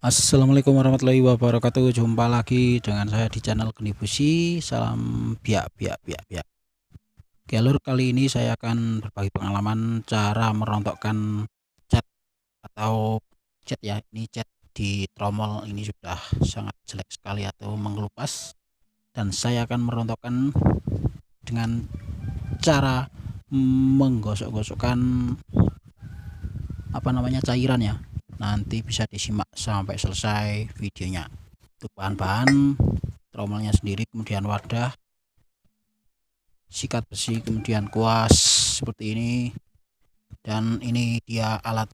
Assalamualaikum warahmatullahi wabarakatuh. Jumpa lagi dengan saya di channel Geni Busi. Salam biak biak biak biak. Oke lur, kali ini saya akan berbagi pengalaman cara merontokkan cat atau cat ya. Ini cat di tromol ini sudah sangat jelek sekali atau mengelupas, dan saya akan merontokkan dengan cara menggosok-gosokkan cairan ya. Nanti bisa disimak sampai selesai videonya. Untuk bahan-bahan, tromolnya sendiri, kemudian wadah, sikat besi, kemudian kuas seperti ini, dan ini dia alat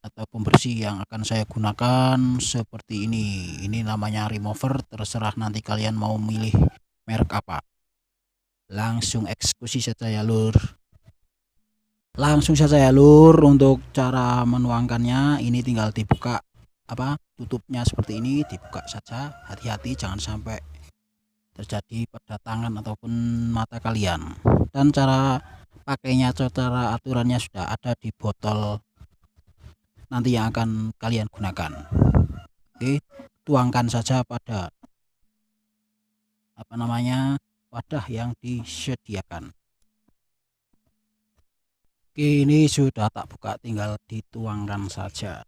atau pembersih yang akan saya gunakan seperti ini namanya remover. Terserah nanti kalian mau milih merek apa. Langsung eksekusi saja ya lur. Untuk cara menuangkannya ini tinggal dibuka tutupnya seperti ini, dibuka saja. Hati-hati jangan sampai terjadi pada tangan ataupun mata kalian. Dan cara pakainya, cara aturannya sudah ada di botol nanti yang akan kalian gunakan. Oke, tuangkan saja pada wadah yang disediakan. Oke, ini sudah tak buka, tinggal dituangkan saja.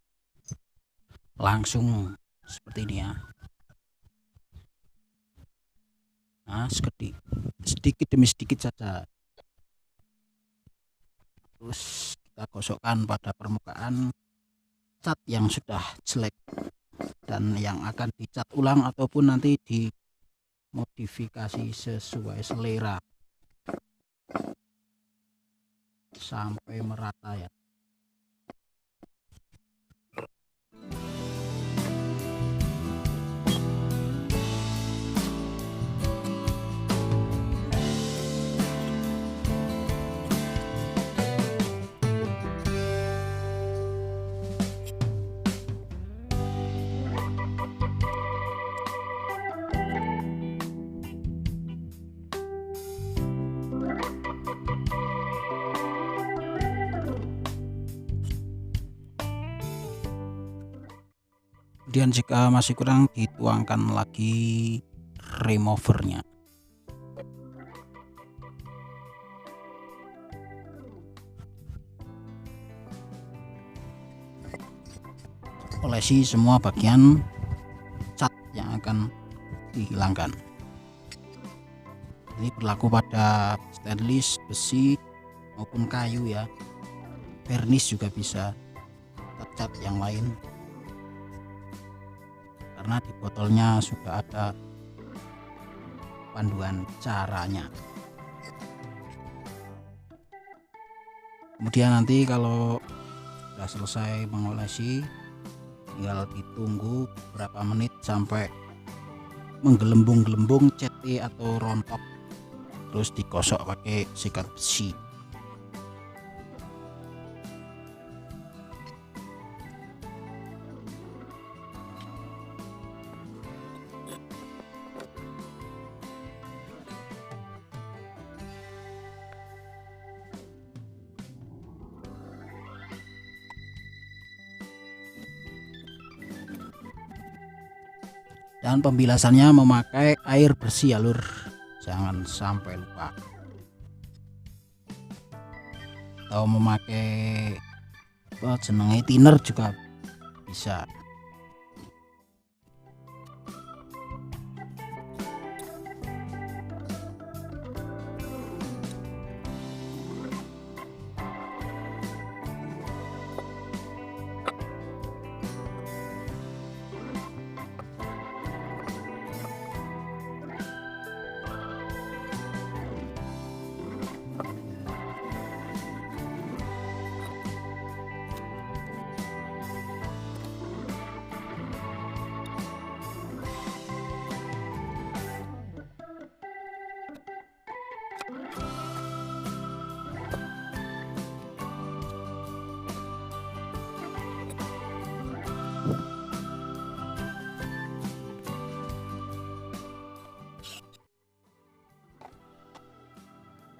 Langsung seperti ini ya. Nah, sedikit demi sedikit saja. Terus kita gosokkan pada permukaan cat yang sudah jelek dan yang akan dicat ulang ataupun nanti dimodifikasi sesuai selera sampai merata ya. Kemudian jika masih kurang, dituangkan lagi removernya. Olesi semua bagian cat yang akan dihilangkan. Ini berlaku pada stainless, besi maupun kayu ya. Vernis juga bisa, cat yang lain, karena di botolnya sudah ada panduan caranya. Kemudian nanti kalau sudah selesai mengolesi, tinggal ditunggu beberapa menit sampai menggelembung-gelembung cat atau rontok, terus digosok pakai sikat besi. Dan pembilasannya memakai air bersih ya lur, jangan sampai lupa. Atau memakai thinner juga bisa.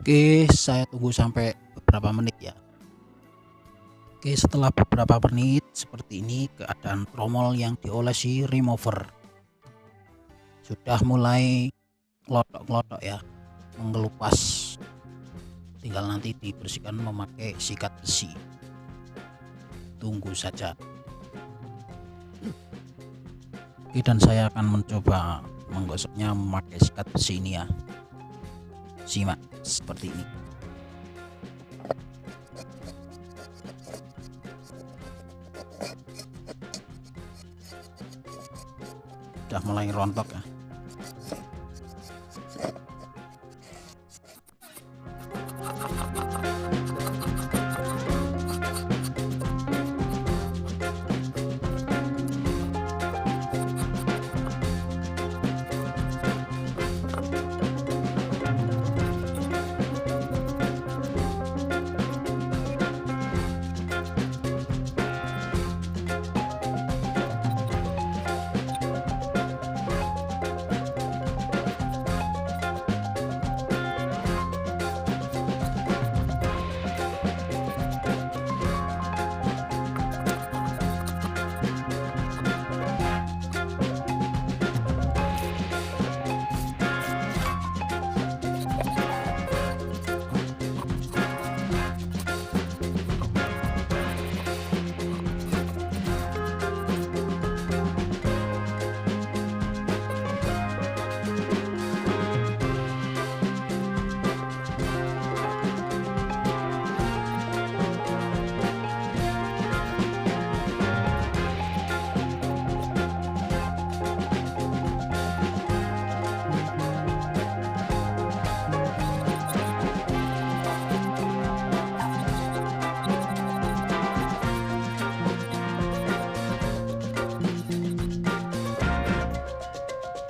Oke, saya tunggu sampai beberapa menit ya. Oke, setelah beberapa menit seperti ini keadaan tromol yang diolesi remover sudah mulai ngelotok-ngelotok ya, mengelupas. Tinggal nanti dibersihkan memakai sikat besi. Tunggu saja. Oke, dan saya akan mencoba menggosoknya memakai sikat besi ini ya. Simak seperti ini. Sudah mulai rontok ya.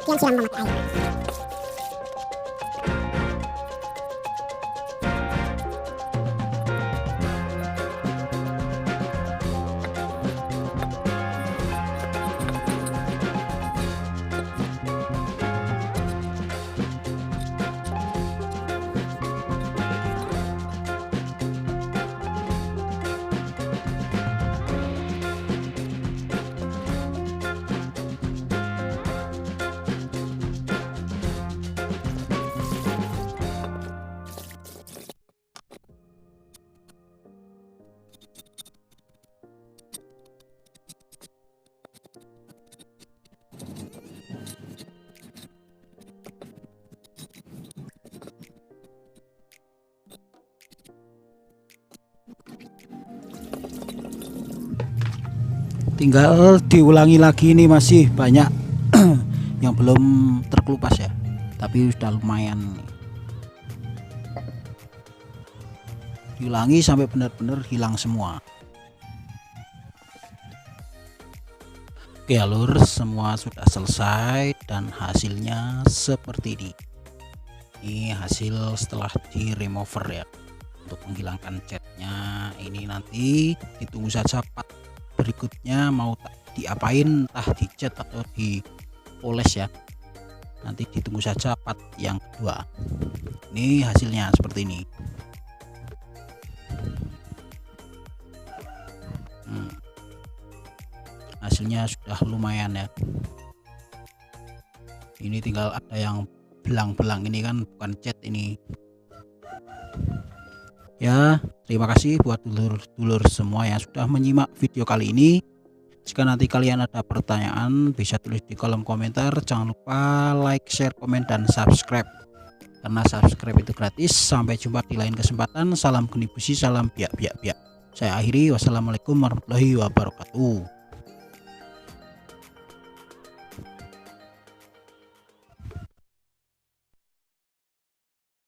Yang siram memakai air. Tinggal diulangi lagi, ini masih banyak yang belum terkelupas ya, tapi sudah lumayan nih. Diulangi sampai benar-benar hilang semua. Oke alur, semua sudah selesai dan hasilnya seperti ini. Ini hasil setelah di remover ya, untuk menghilangkan catnya. Ini nanti ditunggu saja part berikutnya mau diapain, entah dicat atau dipoles ya, nanti ditunggu saja part yang kedua. Ini hasilnya seperti ini. Hasilnya sudah lumayan ya. Ini tinggal ada yang belang-belang, ini kan bukan cat ini ya. Terima kasih buat dulur-dulur semua yang sudah menyimak video kali ini. Jika nanti kalian ada pertanyaan bisa tulis di kolom komentar. Jangan lupa like, share, komen, dan subscribe, karena subscribe itu gratis. Sampai jumpa di lain kesempatan. Salam Geni Busi, salam biak. Saya akhiri, wassalamualaikum warahmatullahi wabarakatuh.